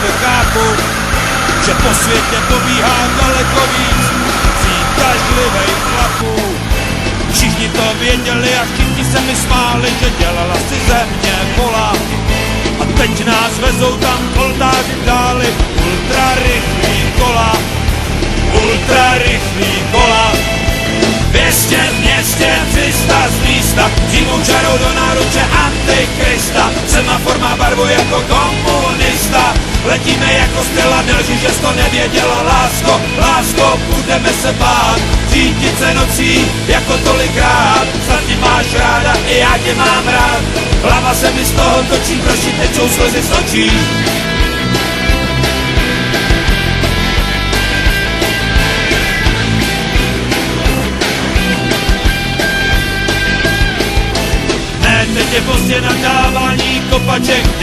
to chápu, že po světě pobíhá daleko víc přitažlivých chlapů. Všichni to věděli a všichni se mi smáli, že dělala si ze mě vola. A teď nás vezou tam poltáři v dáli, ultrarychlý kola. Ultrarychlý kola. 200 v městě, 300 z místa, zimou čarou do náruče Antikrista. Semafor má barvu jako komunista, letíme jako střela, nelži, že jsi to nevěděla. Lásko, lásko, budeme se bát, řídit se nocí jako tolikrát. Snad tě máš ráda, i já tě mám rád, hlava se mi z toho točí, proč ti tečou slzy z očí. Teď je pozdě nadávání kopaček.